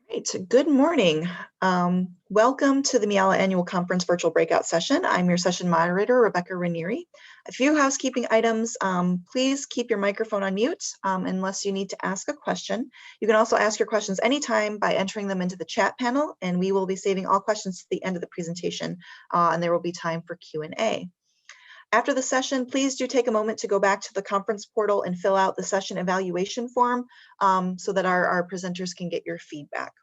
Great. Good morning. Welcome to the Miala Annual Conference virtual breakout session. I'm your session moderator, Rebecca Ranieri. A few housekeeping items. Please keep your microphone on mute unless you need to ask a question. You can also ask your questions anytime by entering them into the chat panel, and we will be saving all questions to the end of the presentation, and there will be time for Q&A. After the session, please do take a moment to go back to the conference portal and fill out the session evaluation form so that our presenters can get your feedback.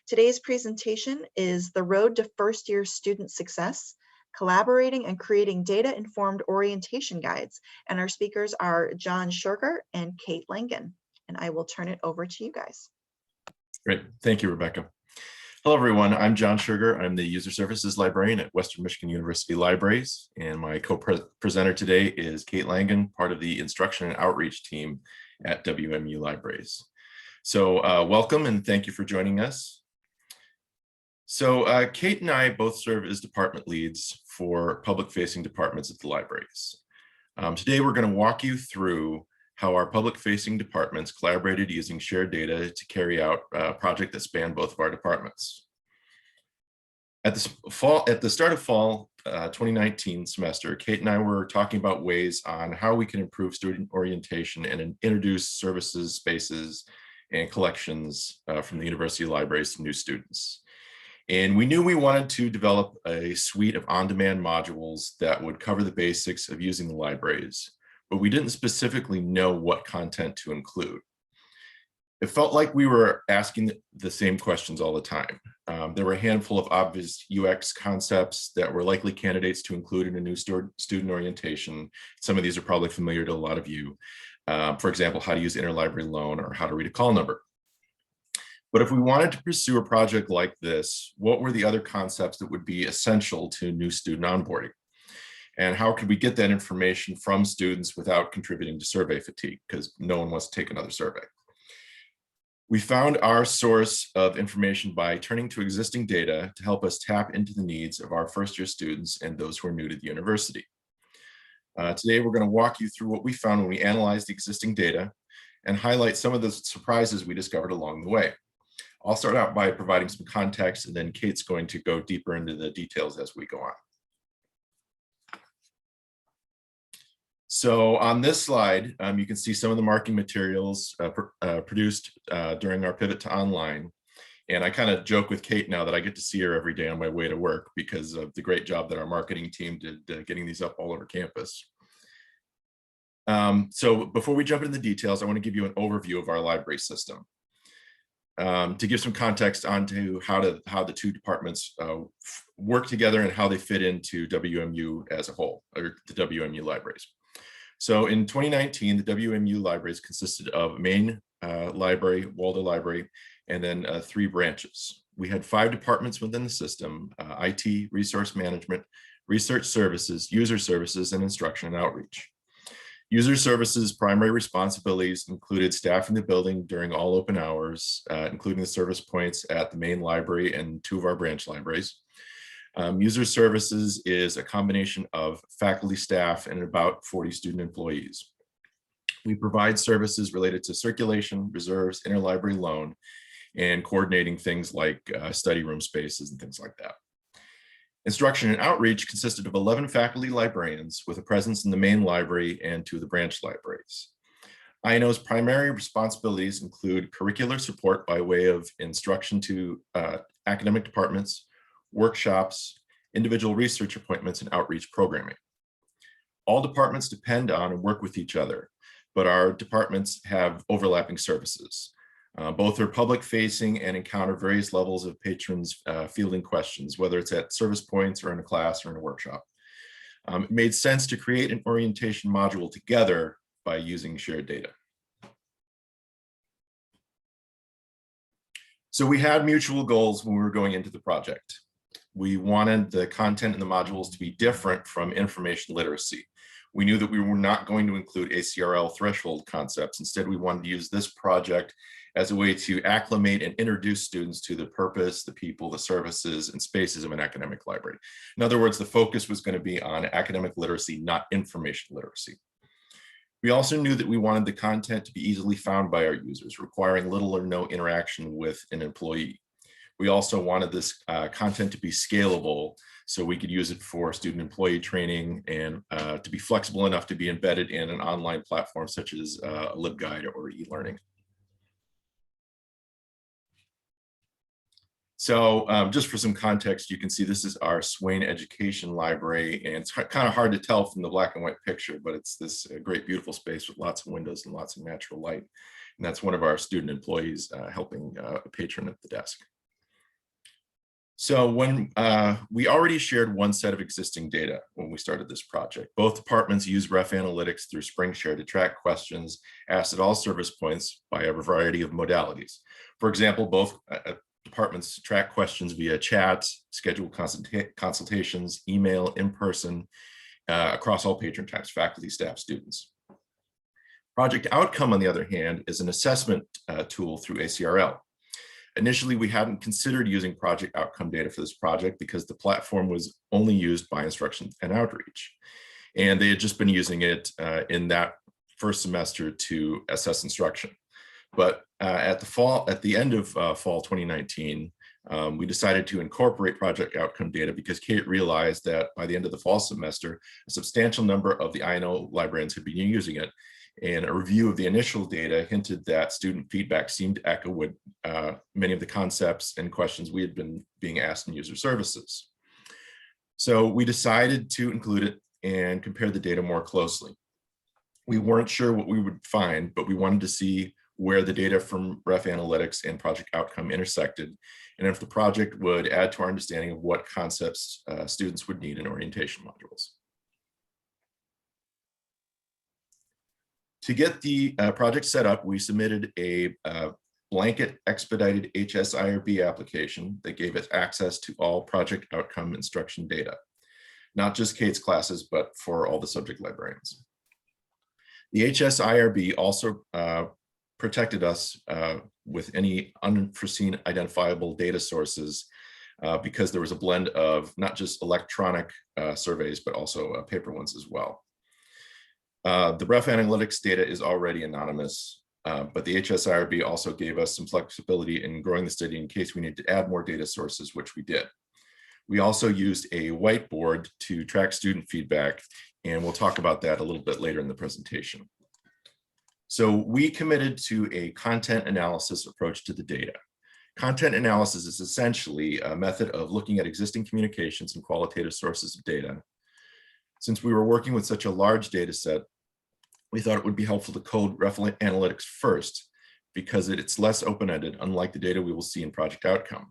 Today's presentation is The Road to First Year Student Success, Collaborating and Creating Data-Informed Orientation Guides. And our speakers are John Schuerger and Kate Langen. And I will turn it over to you guys. Great. Thank you, Rebecca. Hello, everyone. I'm John Schuerger. I'm the User Services Librarian at Western Michigan University Libraries. And my co-presenter today is Kate Langen, part of the Instruction and Outreach team at WMU Libraries. So welcome and thank you for joining us. So Kate and I both serve as department leads for public-facing departments at the libraries. Today, we're going to walk you through how our public-facing departments collaborated using shared data to carry out a project that spanned both of our departments. At the start of fall 2019 semester, Kate and I were talking about ways on how we can improve student orientation and introduce services, spaces, and collections from the University Libraries to new students. And we knew we wanted to develop a suite of on-demand modules that would cover the basics of using the libraries, but we didn't specifically know what content to include. It felt like we were asking the same questions all the time. There were a handful of obvious UX concepts that were likely candidates to include in a new student orientation. Some of these are probably familiar to a lot of you. For example, how to use interlibrary loan or how to read a call number. But if we wanted to pursue a project like this, what were the other concepts that would be essential to new student onboarding? And how could we get that information from students without contributing to survey fatigue? Because no one wants to take another survey. We found our source of information by turning to existing data to help us tap into the needs of our first-year students and those who are new to the university. Today, we're going to walk you through what we found when we analyzed the existing data and highlight some of the surprises we discovered along the way. I'll start out by providing some context, and then Kate's going to go deeper into the details as we go on. So on this slide, you can see some of the marking materials produced during our pivot to online. And I kind of joke with Kate now that I get to see her every day on my way to work because of the great job that our marketing team did getting these up all over campus. So before we jump into the details, I want to give you an overview of our library system. To give some context onto how the two departments work together and how they fit into WMU as a whole, or the WMU libraries. So in 2019, the WMU libraries consisted of main library, Waldo Library, and then 3 branches. We had 5 departments within the system: IT, resource management, research services, user services, and instruction and outreach. User services primary responsibilities included staffing the building during all open hours, including the service points at the main library and 2 of our branch libraries. User services is a combination of faculty, staff, and about 40 student employees. We provide services related to circulation, reserves, interlibrary loan, and coordinating things like study room spaces and things like that. Instruction and outreach consisted of 11 faculty librarians with a presence in the main library and 2 of the branch libraries. INO's primary responsibilities include curricular support by way of instruction to academic departments, workshops, individual research appointments, and outreach programming. All departments depend on and work with each other, but our departments have overlapping services. Both are public-facing and encounter various levels of patrons fielding questions, whether it's at service points or in a class or in a workshop. It made sense to create an orientation module together by using shared data. So we had mutual goals when we were going into the project. We wanted the content in the modules to be different from information literacy. We knew that we were not going to include ACRL threshold concepts. Instead, we wanted to use this project as a way to acclimate and introduce students to the purpose, the people, the services, and spaces of an academic library. In other words, the focus was going to be on academic literacy, not information literacy. We also knew that we wanted the content to be easily found by our users, requiring little or no interaction with an employee. We also wanted this content to be scalable so we could use it for student employee training and to be flexible enough to be embedded in an online platform such as LibGuide or eLearning. So just for some context, you can see this is our Swain Education Library, and it's kind of hard to tell from the black and white picture, but it's this great, beautiful space with lots of windows and lots of natural light. And that's one of our student employees helping a patron at the desk. So when we already shared one set of existing data when we started this project. Both departments use Ref Analytics through SpringShare to track questions asked at all service points by a variety of modalities. For example, both departments track questions via chat, scheduled consultations, email, in person, across all patron types, faculty, staff, students. Project Outcome, on the other hand, is an assessment tool through ACRL. Initially, we hadn't considered using Project Outcome data for this project because the platform was only used by Instruction and Outreach. And they had just been using it in that first semester to assess instruction. But at the end of fall 2019, we decided to incorporate Project Outcome data because Kate realized that by the end of the fall semester, a substantial number of the INO librarians had been using it. And a review of the initial data hinted that student feedback seemed to echo with many of the concepts and questions we had been being asked in user services. So we decided to include it and compare the data more closely. We weren't sure what we would find, but we wanted to see where the data from Ref Analytics and Project Outcome intersected, and if the project would add to our understanding of what concepts students would need in orientation modules. To get the project set up, we submitted a blanket expedited HSIRB application that gave us access to all Project Outcome instruction data, not just Kate's classes, but for all the subject librarians. The HSIRB also protected us with any unforeseen identifiable data sources because there was a blend of not just electronic surveys, but also paper ones as well. The Ref Analytics data is already anonymous, but the HSIRB also gave us some flexibility in growing the study in case we need to add more data sources, which we did. We also used a whiteboard to track student feedback, and we'll talk about that a little bit later in the presentation. So we committed to a content analysis approach to the data. Content analysis is essentially a method of looking at existing communications and qualitative sources of data. Since we were working with such a large data set, we thought it would be helpful to code Ref Analytics first because it's less open-ended, unlike the data we will see in Project Outcome.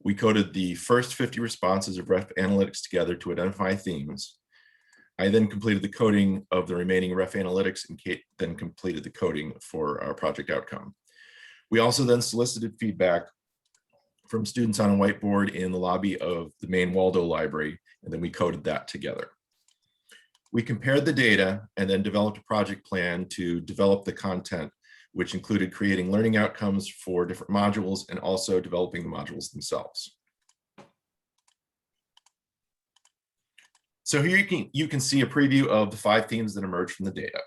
We coded the first 50 responses of Ref Analytics together to identify themes. I then completed the coding of the remaining Ref Analytics, and Kate then completed the coding for our Project Outcome. We also then solicited feedback from students on a whiteboard in the lobby of the main Waldo library, and then we coded that together. We compared the data and then developed a project plan to develop the content, which included creating learning outcomes for different modules and also developing the modules themselves. So here you can see a preview of the 5 themes that emerged from the data.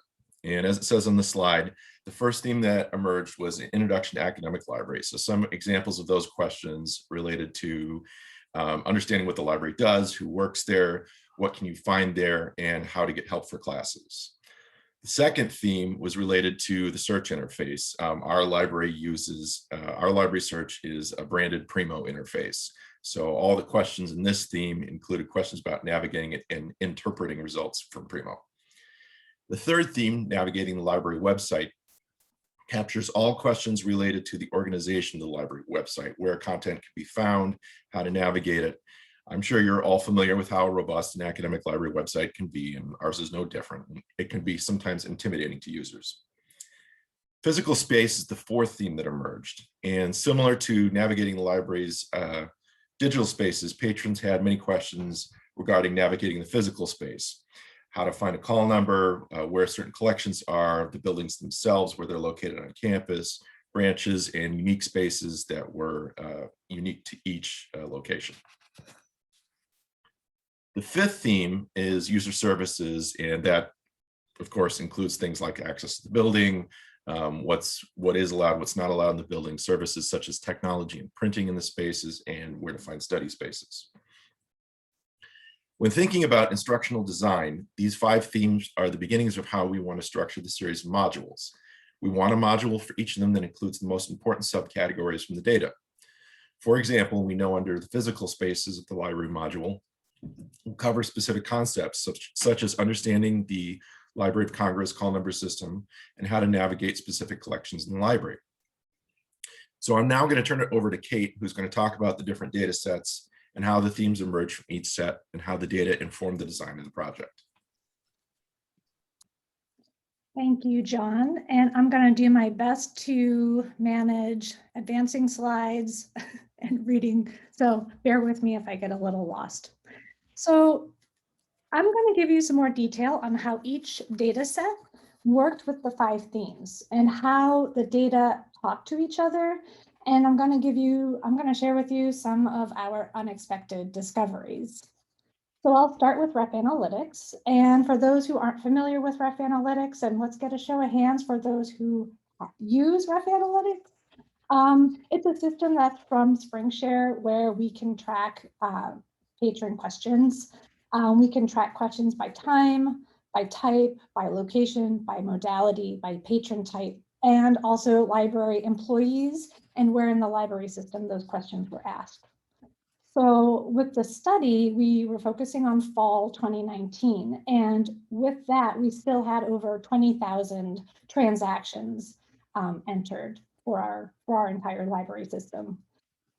And as it says on the slide, the first theme that emerged was an introduction to academic libraries. So some examples of those questions related to understanding what the library does, who works there, what can you find there, and how to get help for classes. The second theme was related to the search interface. Our library search is a branded Primo interface. So all the questions in this theme included questions about navigating it and interpreting results from Primo. The third theme, navigating the library website, captures all questions related to the organization of the library website, where content can be found, how to navigate it. I'm sure you're all familiar with how robust an academic library website can be, and ours is no different. It can be sometimes intimidating to users. Physical space is the fourth theme that emerged, and similar to navigating the library's digital spaces, patrons had many questions regarding navigating the physical space, how to find a call number, where certain collections are, the buildings themselves, where they're located on campus, branches, and unique spaces that were unique to each location. The fifth theme is user services, and that, of course, includes things like access to the building, what is allowed, what's not allowed in the building, services such as technology and printing in the spaces, and where to find study spaces. When thinking about instructional design, these 5 themes are the beginnings of how we want to structure the series of modules. We want a module for each of them that includes the most important subcategories from the data. For example, we know under the physical spaces of the library module, we'll cover specific concepts such as understanding the Library of Congress call number system and how to navigate specific collections in the library. So I'm now going to turn it over to Kate, who's going to talk about the different data sets and how the themes emerge from each set and how the data inform the design of the project. Thank you, John. And I'm going to do my best to manage advancing slides and reading. So bear with me if I get a little lost. So I'm going to give you some more detail on how each data set worked with the 5 themes and how the data talk to each other. And I'm going to share with you some of our unexpected discoveries. So I'll start with Ref Analytics. And for those who aren't familiar with Ref Analytics, and let's get a show of hands for those who use Ref Analytics. It's a system that's from SpringShare where we can track patron questions. We can track questions by time, by type, by location, by modality, by patron type, and also library employees and where in the library system those questions were asked. So with the study, we were focusing on fall 2019. And with that, we still had over 20,000 transactions entered for our entire library system.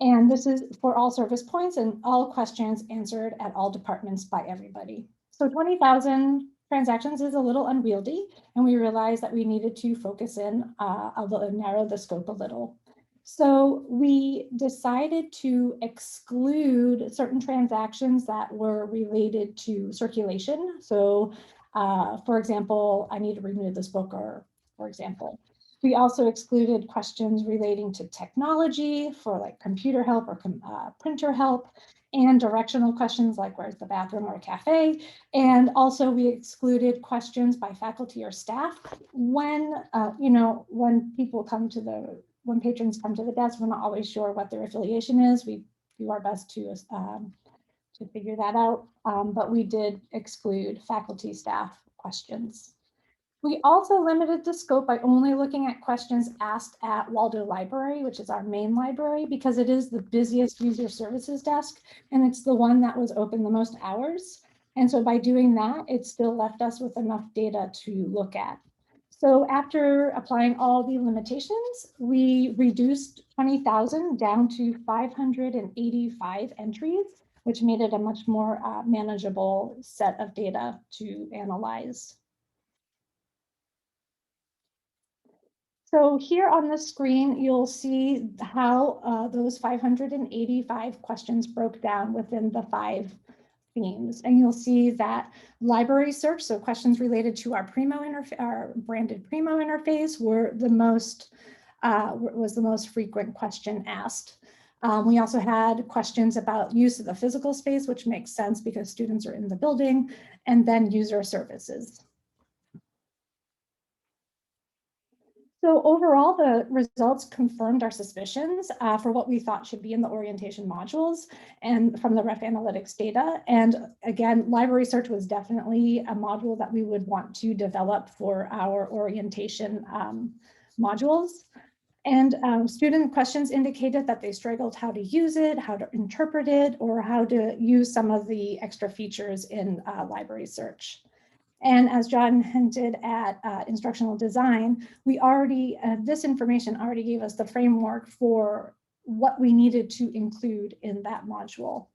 And this is for all service points and all questions answered at all departments by everybody. So 20,000 transactions is a little unwieldy, and we realized that we needed to focus in a little, narrow the scope a little. So we decided to exclude certain transactions that were related to circulation. So for example, I need to renew this book, or for example. We also excluded questions relating to technology for like computer help or printer help, and directional questions like where's the bathroom or cafe. And also we excluded questions by faculty or staff when, when patrons come to the desk, we're not always sure what their affiliation is. We do our best to figure that out, but we did exclude faculty staff questions. We also limited the scope by only looking at questions asked at Waldo Library, which is our main library, because it is the busiest user services desk, and it's the one that was open the most hours. And so by doing that, it still left us with enough data to look at. So after applying all the limitations, we reduced 20,000 down to 585 entries, which made it a much more manageable set of data to analyze. So here on the screen, you'll see how those 585 questions broke down within the 5 themes. And you'll see that library search, so questions related to our branded Primo interface were was the most frequent question asked. We also had questions about use of the physical space, which makes sense because students are in the building, and then user services. So overall, the results confirmed our suspicions for what we thought should be in the orientation modules and from the Ref Analytics data. And again, library search was definitely a module that we would want to develop for our orientation modules. And student questions indicated that they struggled how to use it, how to interpret it, or how to use some of the extra features in library search. And as John hinted at instructional design, we already, this information already gave us the framework for what we needed to include in that module.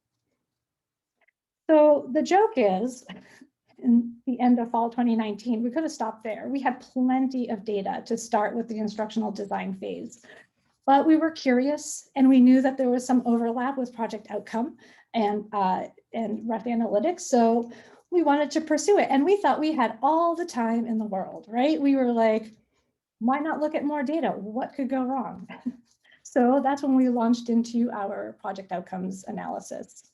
So the joke is, in the end of fall 2019, we could have stopped there. We had plenty of data to start with the instructional design phase. But we were curious, and we knew that there was some overlap with Project Outcome and Ref Analytics. So we wanted to pursue it, and we thought we had all the time in the world, right? We were like, why not look at more data? What could go wrong? So that's when we launched into our Project Outcomes analysis.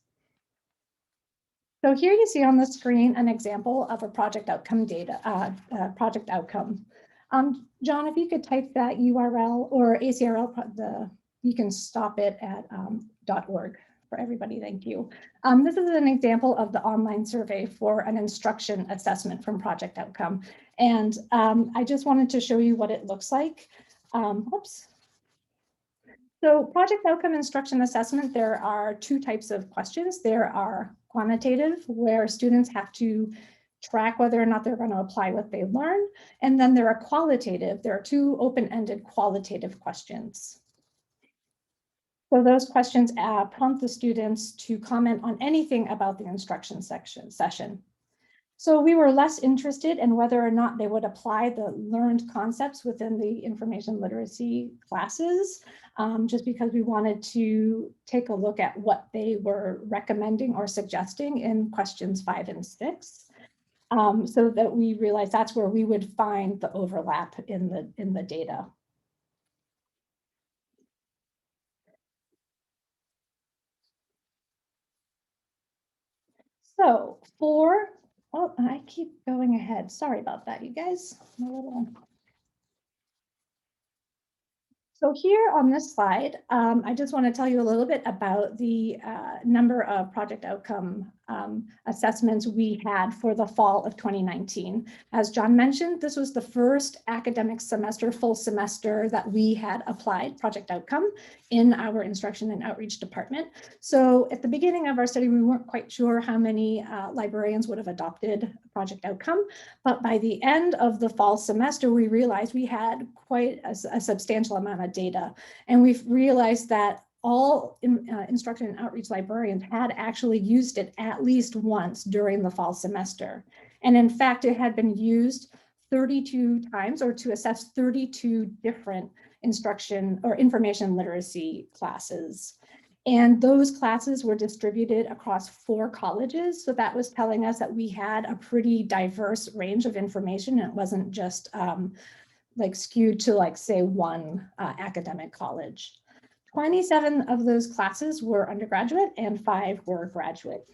So here you see on the screen an example of a project outcome data, project outcome. John, if you could type that URL or ACRL, you can stop it at .org for everybody. Thank you. This is an example of the online survey for an instruction assessment from Project Outcome. And I just wanted to show you what it looks like. Whoops. So Project Outcome Instruction Assessment, there are two types of questions. There are quantitative, where students have to track whether or not they're going to apply what they learn. And then there are qualitative. There are two open-ended qualitative questions. So those questions prompt the students to comment on anything about the instruction session. So we were less interested in whether or not they would apply the learned concepts within the information literacy classes, just because we wanted to take a look at what they were recommending or suggesting in questions 5 and 6. So that we realized that's where we would find the overlap in the data. So oh, I keep going ahead. Sorry about that, you guys. So here on this slide, I just want to tell you a little bit about the number of project outcome assessments we had for the fall of 2019. As John mentioned, this was the first academic semester, full semester, that we had applied project outcome in our instruction and outreach department. So at the beginning of our study, we weren't quite sure how many librarians would have adopted project outcome, but by the end of the fall semester, we realized we had quite a substantial amount of data. And we've realized that all instruction and outreach librarians had actually used it at least once during the fall semester. And in fact, it had been used 32 times, or to assess 32 different instruction or information literacy classes. And those classes were distributed across 4 colleges. So that was telling us that we had a pretty diverse range of information. It wasn't just like skewed to, like, say, one academic college. 27 of those classes were undergraduate and 5 were graduate.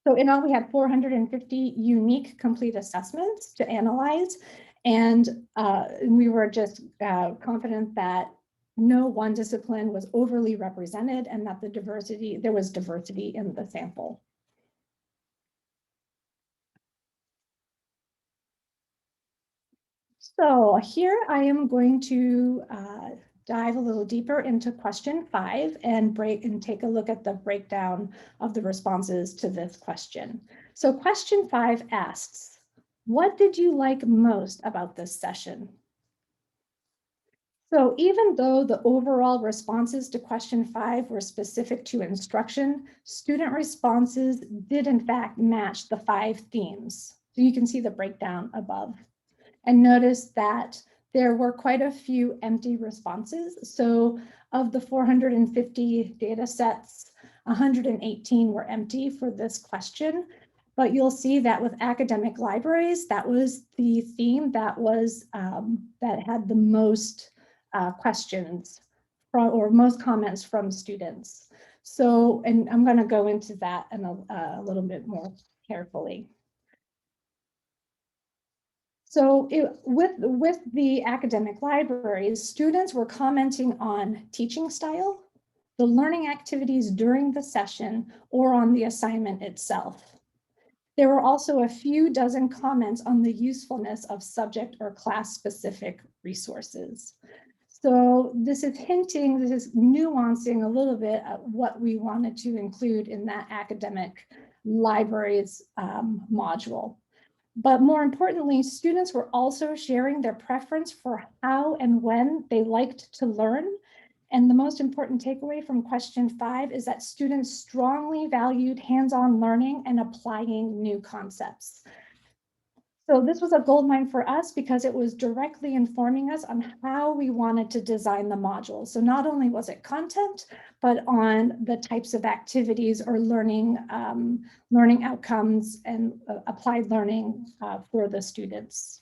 So in all, we had 450 unique complete assessments to analyze. And we were just confident that no one discipline was overly represented and that there was diversity in the sample. So here I am going to dive a little deeper into question 5 and take a look at the breakdown of the responses to this question. So question 5 asks, what did you like most about this session? So even though the overall responses to question 5 were specific to instruction, student responses did in fact match the 5 themes. So you can see the breakdown above. And notice that there were quite a few empty responses. So of the 450 data sets, 118 were empty for this question. But you'll see that with academic libraries, that was the theme that was that had the most questions from, or most comments from students. So, and I'm going to go into that in a little bit more carefully. So with the academic libraries, students were commenting on teaching style, the learning activities during the session, or on the assignment itself. There were also a few dozen comments on the usefulness of subject or class-specific resources. So this is nuancing a little bit at what we wanted to include in that academic libraries module. But more importantly, students were also sharing their preference for how and when they liked to learn. And the most important takeaway from question 5 is that students strongly valued hands-on learning and applying new concepts. So this was a goldmine for us because it was directly informing us on how we wanted to design the module. So not only was it content, but on the types of activities or learning outcomes and applied learning for the students.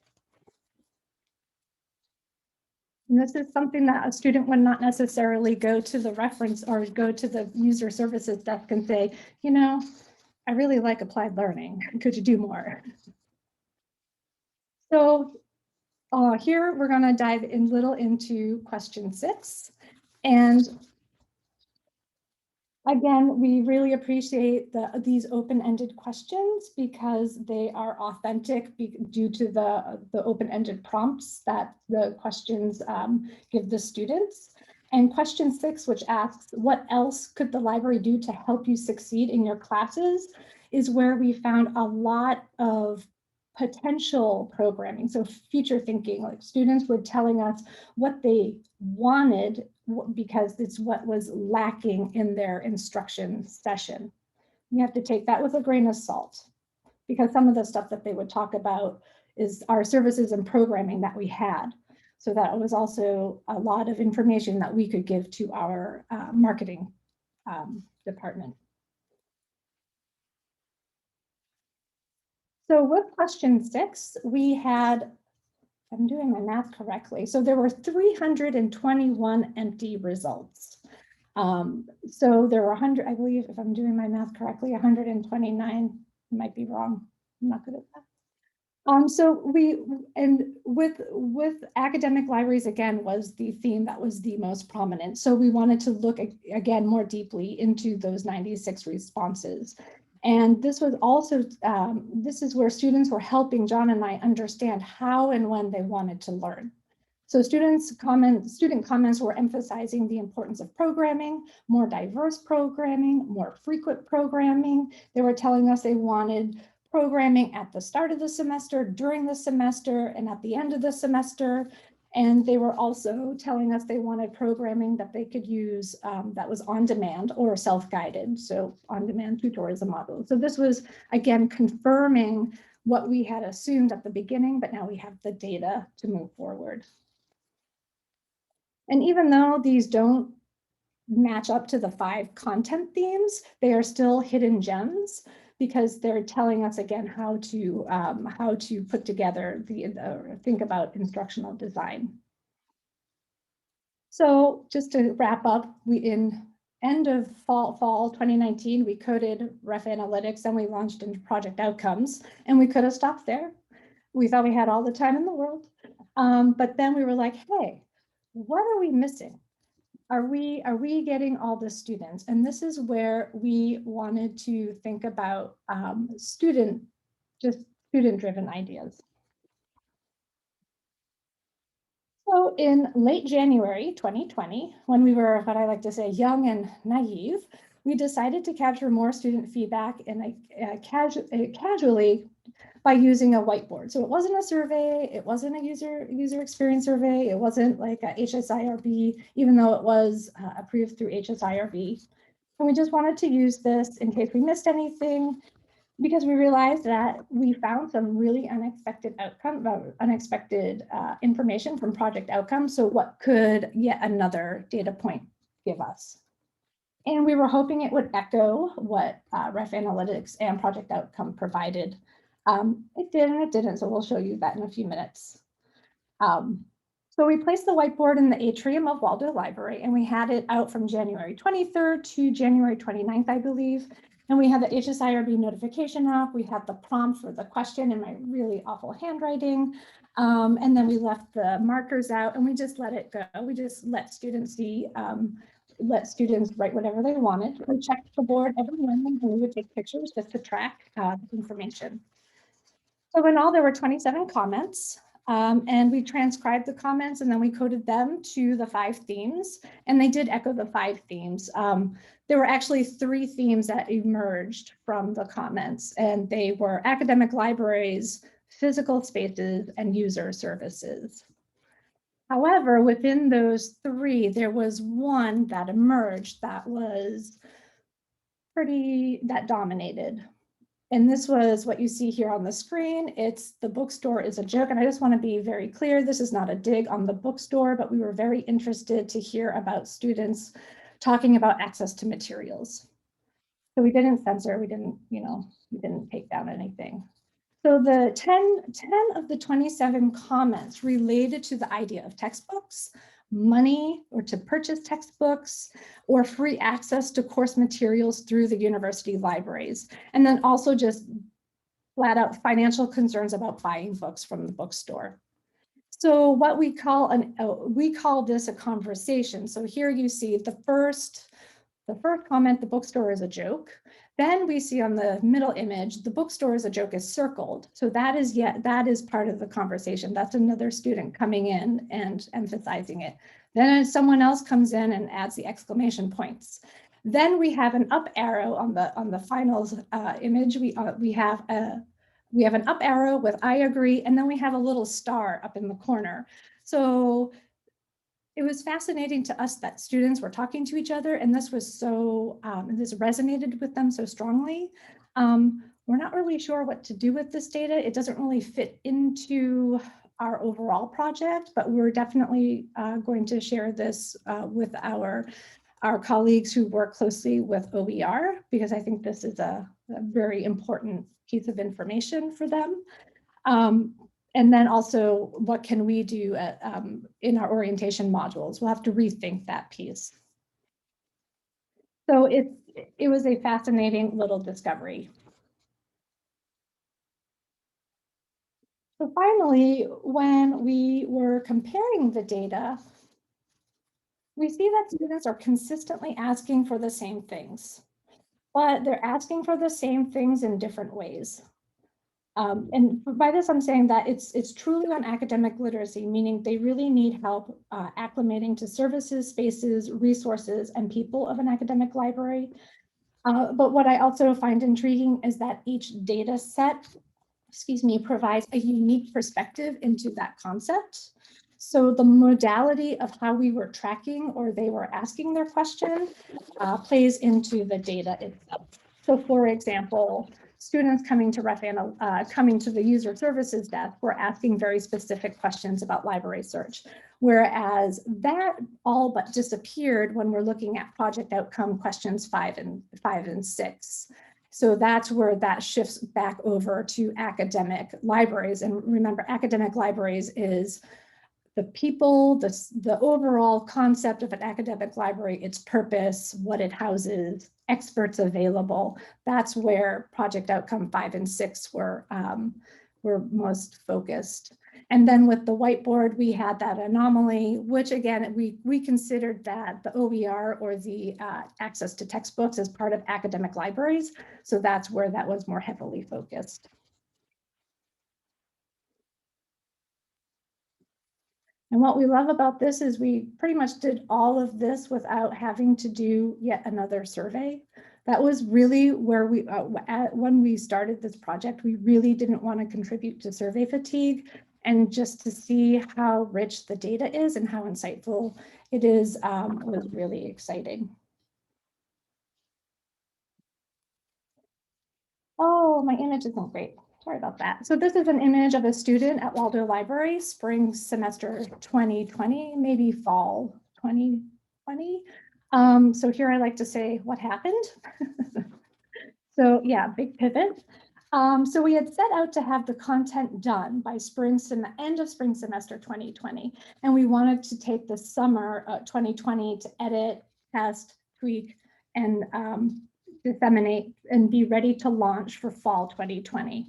And this is something that a student would not necessarily go to the reference or go to the user services desk and say, you know, I really like applied learning. Could you do more? So here we're going to dive in little into question 6. And again, we really appreciate these open-ended questions because they are authentic due to the open-ended prompts that the questions give the students. And question 6, which asks, what else could the library do to help you succeed in your classes, is where we found a lot of potential programming. So future thinking, like students were telling us what they wanted because it's what was lacking in their instruction session. You have to take that with a grain of salt because some of the stuff that they would talk about is our services and programming that we had. So that was also a lot of information that we could give to our marketing department. So with question 6, we had, if I'm doing my math correctly, so there were 321 empty results. So there were 100, I believe, if I'm doing my math correctly, 129, I might be wrong. I'm not good at that. So with academic libraries, again, was the theme that was the most prominent. So we wanted to look again more deeply into those 96 responses. And this was also, this is where students were helping John and I understand how and when they wanted to learn. So student comments were emphasizing the importance of programming, more diverse programming, more frequent programming. They were telling us they wanted programming at the start of the semester, during the semester, and at the end of the semester. And they were also telling us they wanted programming that they could use that was on demand or self-guided, so on-demand tutorials and modules. So this was, again, confirming what we had assumed at the beginning, but now we have the data to move forward. And even though these don't match up to the 5 content themes, they are still hidden gems because they're telling us again how to put together think about instructional design. So just to wrap up, in end of fall 2019, we coded Ref Analytics and we launched into Project Outcomes, and we could have stopped there. We thought we had all the time in the world, but then we were like, hey, what are we missing? Are we getting all the students? And this is where we wanted to think about student-driven ideas. So in late January 2020, when we were, what I like to say, young and naive, we decided to capture more student feedback casually by using a whiteboard. So it wasn't a survey, it wasn't a user experience survey, it wasn't like a HSIRB, even though it was approved through HSIRB. And we just wanted to use this in case we missed anything, because we realized that we found some really unexpected information from Project Outcomes. So what could yet another data point give us? And we were hoping it would echo what Ref Analytics and Project Outcome provided. It did and it didn't, so we'll show you that in a few minutes. So we placed the whiteboard in the atrium of Waldo Library, and we had it out from January 23rd to January 29th, I believe. And we had the HSIRB notification up. We had the prompt for the question in my really awful handwriting. And then we left the markers out and we just let it go. We just let students let students write whatever they wanted. We checked the board every morning and we would take pictures just to track information. So in all, there were 27 comments. And we transcribed the comments and then we coded them to the 5 themes, and they did echo the 5 themes. There were actually 3 themes that emerged from the comments, and they were academic libraries, physical spaces, and user services. However, within those 3, there was one that emerged that was that dominated. And this was what you see here on the screen. It's the bookstore is a joke. And I just want to be very clear, this is not a dig on the bookstore, but we were very interested to hear about students talking about access to materials. So we didn't censor, we didn't take down anything. So the 10 of the 27 comments related to the idea of textbooks, money, or to purchase textbooks, or free access to course materials through the university libraries. And then also just flat out financial concerns about buying books from the bookstore. So what we call this a conversation. So here you see the first comment, the bookstore is a joke. Then we see on the middle image, the bookstore is a joke is circled. So that is part of the conversation. That's another student coming in and emphasizing it. Then someone else comes in and adds the exclamation points. Then we have an up arrow on the final image. We have an up arrow with I agree, and then we have a little star up in the corner. So it was fascinating to us that students were talking to each other, and this was so, this resonated with them so strongly. We're not really sure what to do with this data. It doesn't really fit into our overall project, but we're definitely going to share this with our colleagues who work closely with OER, because I think this is a very important piece of information for them. And then also, what can we do in our orientation modules? We'll have to rethink that piece. So it was a fascinating little discovery. So finally, when we were comparing the data, we see that students are consistently asking for the same things, but they're asking for the same things in different ways. And by this, I'm saying that it's truly on academic literacy, meaning they really need help acclimating to services, spaces, resources, and people of an academic library. But what I also find intriguing is that each data set, provides a unique perspective into that concept. So the modality of how we were tracking or they were asking their question plays into the data itself. So for example, students coming to coming to the user services desk were asking very specific questions about library search, whereas that all but disappeared when we're looking at project outcome questions 5 and 6. So that's where that shifts back over to academic libraries. And remember, academic libraries is the people, the overall concept of an academic library, its purpose, what it houses, experts available. That's where project outcome 5 and 6 were most focused. And then with the whiteboard, we had that anomaly, which again, we considered that the OER or the access to textbooks as part of academic libraries. So that's where that was more heavily focused. And what we love about this is we pretty much did all of this without having to do yet another survey. That was really where we, when we started this project, we really didn't want to contribute to survey fatigue, and just to see how rich the data is and how insightful it is was really exciting. Oh, my image isn't great. Sorry about that. So this is an image of a student at Waldo Library, spring semester 2020, maybe fall 2020. So here I like to say what happened. So yeah, big pivot. So we had set out to have the content done by end of spring semester 2020. And we wanted to take the summer 2020 to edit, test, tweak, and disseminate and be ready to launch for fall 2020.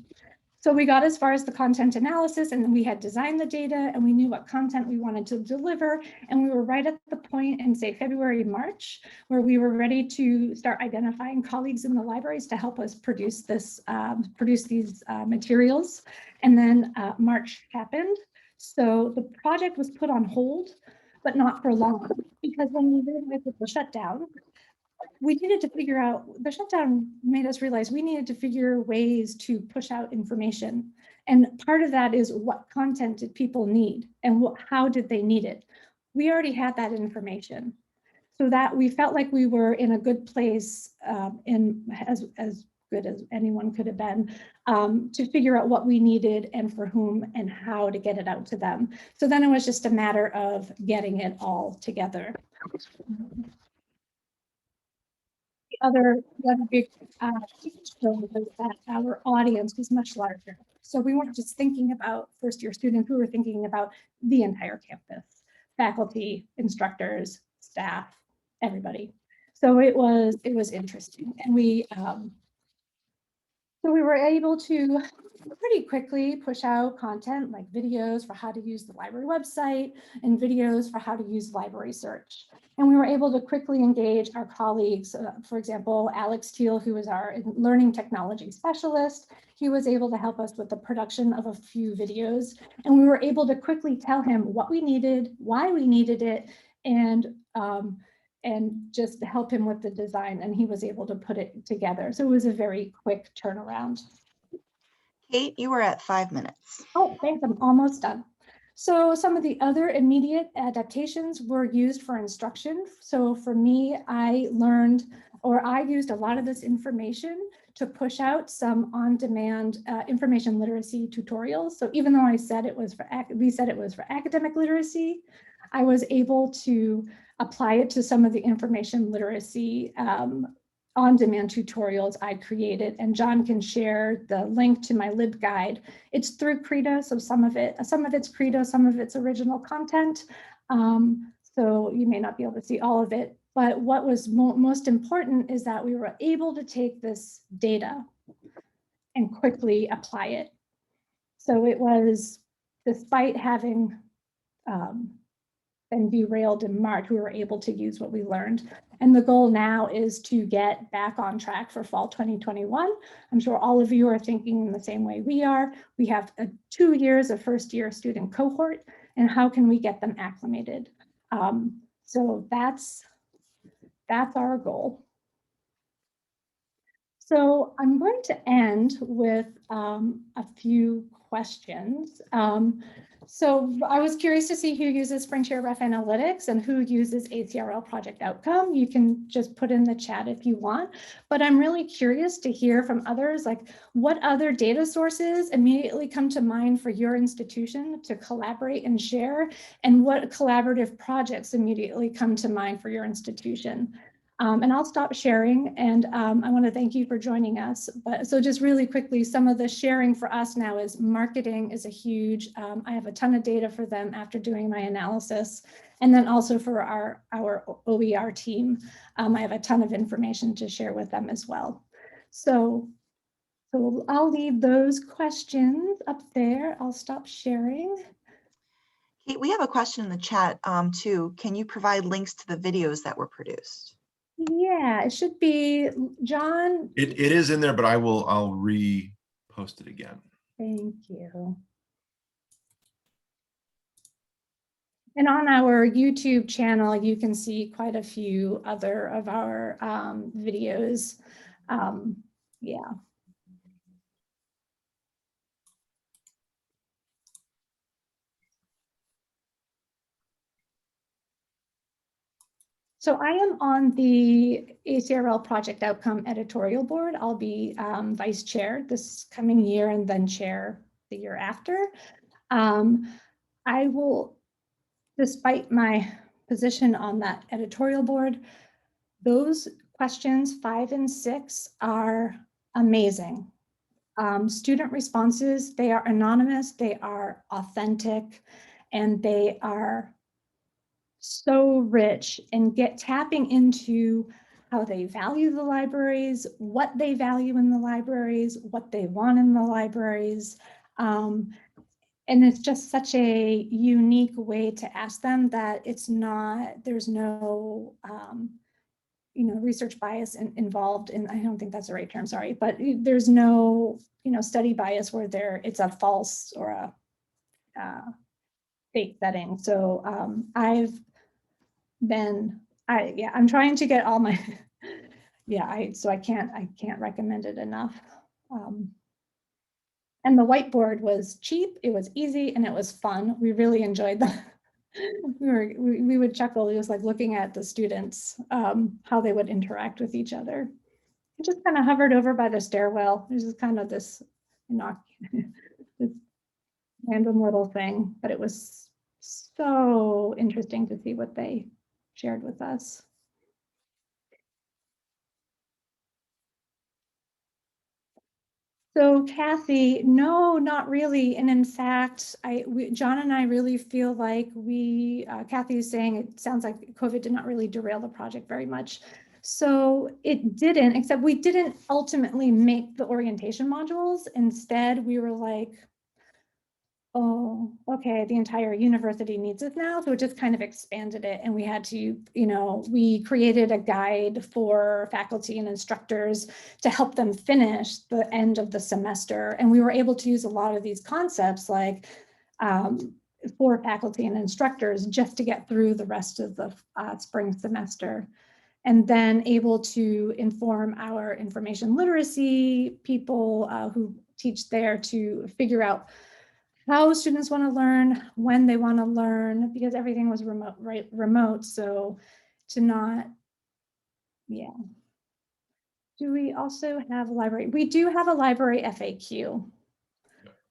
So we got as far as the content analysis, and then we had designed the data and we knew what content we wanted to deliver. And we were right at the point in, say, February, March, where we were ready to start identifying colleagues in the libraries to help us produce these materials. And then March happened. So the project was put on hold, but not for long, because when we realized the shutdown, we needed to figure out, the shutdown made us realize we needed to figure ways to push out information. And part of that is what content did people need and how did they need it? We already had that information. So that we felt like we were in a good place, as good as anyone could have been, to figure out what we needed and for whom and how to get it out to them. So then it was just a matter of getting it all together. Other big was that our audience was much larger. So we weren't just thinking about first-year students, we were thinking about the entire campus, faculty, instructors, staff, everybody. So it was interesting. And we were able to pretty quickly push out content like videos for how to use the library website and videos for how to use library search. And we were able to quickly engage our colleagues. For example, Alex Teal, who was our learning technology specialist, he was able to help us with the production of a few videos. And we were able to quickly tell him what we needed, why we needed it, and just help him with the design. And he was able to put it together. So it was a very quick turnaround. Kate, you were at 5 minutes. Oh, thanks, I'm almost done. So some of the other immediate adaptations were used for instruction. So for me, I used a lot of this information to push out some on-demand information literacy tutorials. So even though we said it was for academic literacy, I was able to apply it to some of the information literacy on-demand tutorials I created, and John can share the link to my LibGuide. It's through Credo, so some of it's Credo, some of it's original content. So you may not be able to see all of it, but what was most important is that we were able to take this data and quickly apply it. So it was, despite having been derailed in March, we were able to use what we learned. And the goal now is to get back on track for fall 2021. I'm sure all of you are thinking in the same way we are. We have 2 years of first-year student cohort, and how can we get them acclimated? So that's our goal. So I'm going to end with a few questions. So I was curious to see who uses SpringShare Ref Analytics and who uses ACRL Project Outcome. You can just put in the chat if you want, but I'm really curious to hear from others, like what other data sources immediately come to mind for your institution to collaborate and share, and what collaborative projects immediately come to mind for your institution. And I'll stop sharing, and I want to thank you for joining us. But so just really quickly, some of the sharing for us now is marketing is a huge, I have a ton of data for them after doing my analysis. And then also for our OER team, I have a ton of information to share with them as well. So I'll leave those questions up there. I'll stop sharing. Kate, we have a question in the chat too. Can you provide links to the videos that were produced? Yeah, it should be, John. It is in there, but I'll re-post it again. Thank you. And on our YouTube channel, you can see quite a few other of our videos. Yeah. So I am on the ACRL Project Outcome editorial board. I'll be vice chair this coming year and then chair the year after. I will, despite my position on that editorial board, those questions 5 and 6 are amazing. Student responses, they are anonymous, they are authentic, and they are so rich and tapping into how they value the libraries, what they value in the libraries, what they want in the libraries. And it's just such a unique way to ask them that it's not, there's no, research bias involved in, I don't think that's the right term, sorry, but there's no, study bias where it's a false or a fake setting. So I'm trying to get all my, so I can't recommend it enough. And the whiteboard was cheap, it was easy, and it was fun. We really enjoyed that. We would chuckle. It was like looking at the students, how they would interact with each other. It just kind of hovered over by the stairwell. It was just kind of this, this random little thing, but it was so interesting to see what they shared with us. So Kathy, no, not really. And in fact, John and I really feel like Kathy is saying it sounds like COVID did not really derail the project very much. So it didn't, except we didn't ultimately make the orientation modules. Instead, we were like, oh, okay, the entire university needs it now. So it just kind of expanded it. And we had to, you know, we created a guide for faculty and instructors to help them finish the end of the semester. And we were able to use a lot of these concepts like for faculty and instructors just to get through the rest of the spring semester. And then able to inform our information literacy people who teach there to figure out how students want to learn, when they want to learn, because everything was remote, right? Remote, so to not, yeah. Do we also have a library? We do have a library FAQ.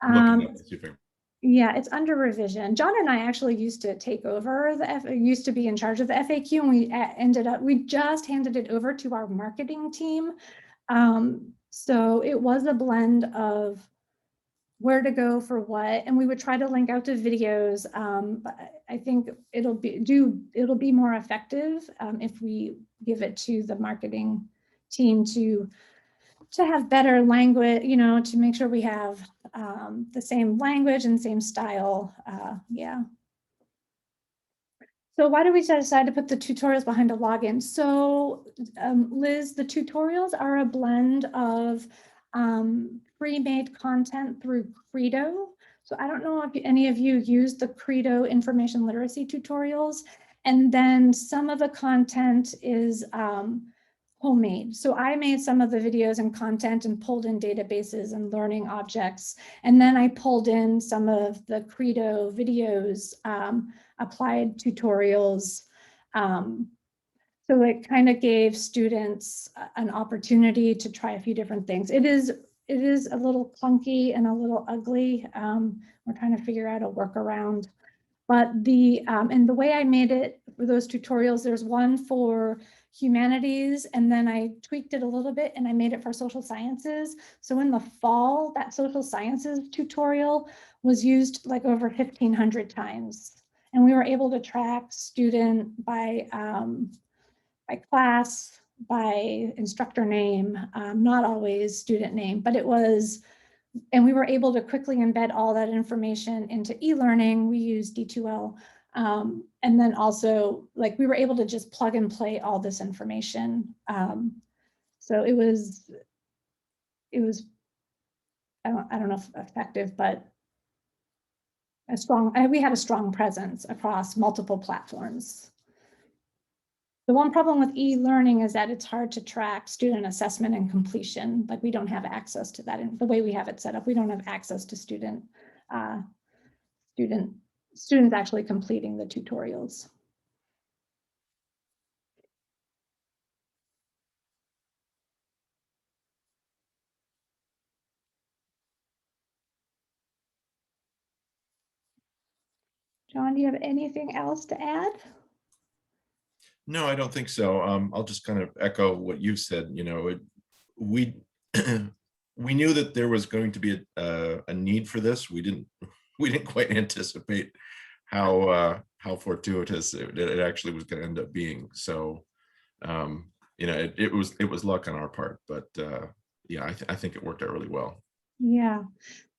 I'm looking at it, see if I- Yeah, it's under revision. John and I actually used to take over used to be in charge of the FAQ, and we just handed it over to our marketing team. So it was a blend of where to go for what, and we would try to link out to videos. But I think it'll be more effective if we give it to the marketing team to have better language, you know, to make sure we have the same language and same style. Yeah. So why did we decide to put the tutorials behind a login? So Liz, the tutorials are a blend of pre-made content through Credo. So I don't know if any of you use the Credo information literacy tutorials. And then some of the content is homemade. So I made some of the videos and content and pulled in databases and learning objects. And then I pulled in some of the Credo videos, applied tutorials. So it kind of gave students an opportunity to try a few different things. It is a little clunky and a little ugly. We're trying to figure out a workaround. But and the way I made it for those tutorials, there's one for humanities, and then I tweaked it a little bit and I made it for social sciences. So in the fall, that social sciences tutorial was used like over 1,500 times. And we were able to track student by class, by instructor name, not always student name, but it was, and we were able to quickly embed all that information into e-learning. We use D2L. And then also, like, we were able to just plug and play all this information. So it was, I don't know if effective, but we had a strong presence across multiple platforms. The one problem with e-learning is that it's hard to track student assessment and completion. Like, we don't have access to that in the way we have it set up. We don't have access to students actually completing the tutorials. John, do you have anything else to add? No, I don't think so. I'll just kind of echo what you said. You know, we we knew that there was going to be a need for this. We didn't quite anticipate how fortuitous it actually was going to end up being. So, you know, it was luck on our part, but yeah, I think it worked out really well. Yeah.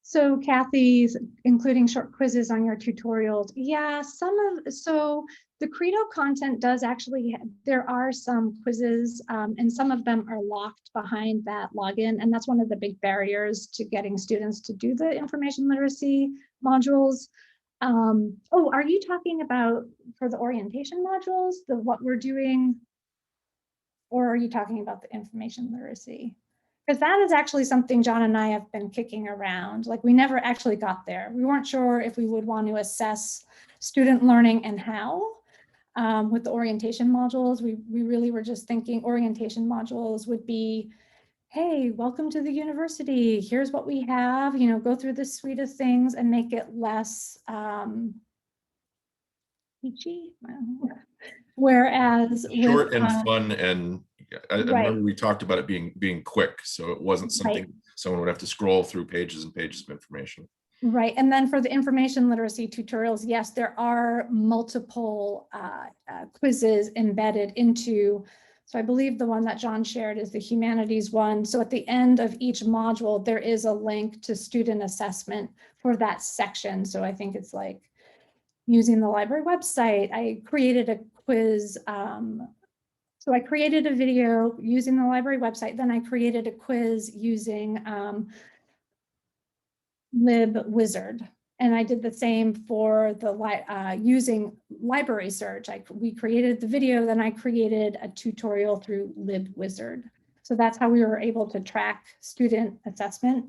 So Kathy's including short quizzes on your tutorials. Yeah, so the Credo content does actually, there are some quizzes and some of them are locked behind that login. And that's one of the big barriers to getting students to do the information literacy modules. Oh, are you talking about for the orientation modules, what we're doing? Or are you talking about the information literacy? Because that is actually something John and I have been kicking around. Like, we never actually got there. We weren't sure if we would want to assess student learning and how. With the orientation modules, we really were just thinking orientation modules would be, hey, welcome to the university. Here's what we have, you know, go through this suite of things and make it less peachy. Whereas short and fun, and I right. remember we talked about it being quick, so it wasn't something right. someone would have to scroll through pages and pages of information. Right, and then for the information literacy tutorials, yes, there are multiple quizzes embedded into So I believe the one that John shared is the humanities one. So at the end of each module, there is a link to student assessment for that section. So I think it's like using the library website. I created a quiz. So I created a video using the library website. Then I created a quiz using LibWizard. And I did the same for the using library search. We created the video, then I created a tutorial through LibWizard. So that's how we were able to track student assessment.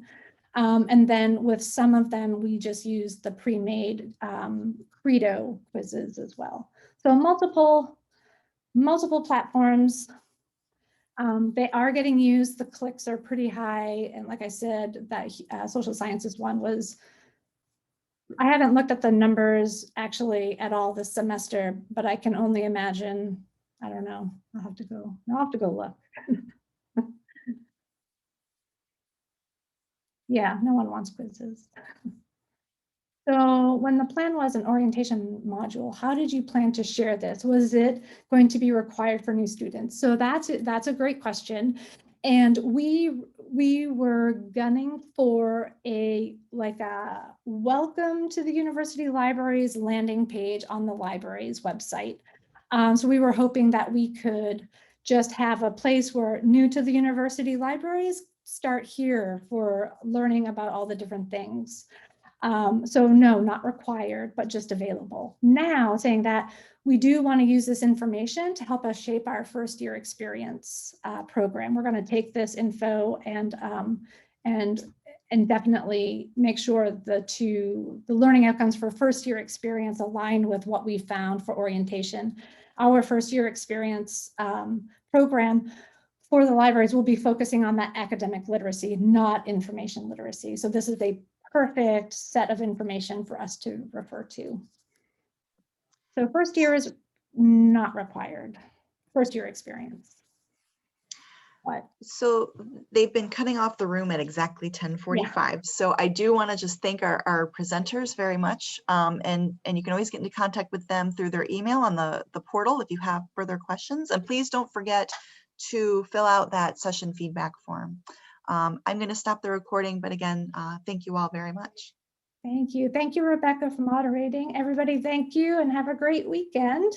And then with some of them, we just used the pre-made Credo quizzes as well. So multiple platforms. They are getting used. The clicks are pretty high. And like I said, that social sciences one was, I haven't looked at the numbers actually at all this semester, but I can only imagine, I don't know, I'll have to go look. Yeah, no one wants quizzes. So when the plan was an orientation module, how did you plan to share this? Was it going to be required for new students? So that's a great question. And we were gunning for a welcome to the university libraries landing page on the library's website. So we were hoping that we could just have a place where new to the university libraries start here for learning about all the different things. So no, not required, but just available. Now saying that we do want to use this information to help us shape our first year experience program. We're going to take this info and definitely make sure the learning outcomes for first year experience align with what we found for orientation. Our first year experience program for the libraries will be focusing on that academic literacy, not information literacy. So this is a perfect set of information for us to refer to. So first year is not required, first year experience. What? So they've been cutting off the room at exactly 10:45. Yeah. So I do want to just thank our presenters very much. And you can always get into contact with them through their email on the portal if you have further questions. And please don't forget to fill out that session feedback form. I'm going to stop the recording, but again, thank you all very much. Thank you. Thank you, Rebecca, for moderating. Everybody, thank you and have a great weekend.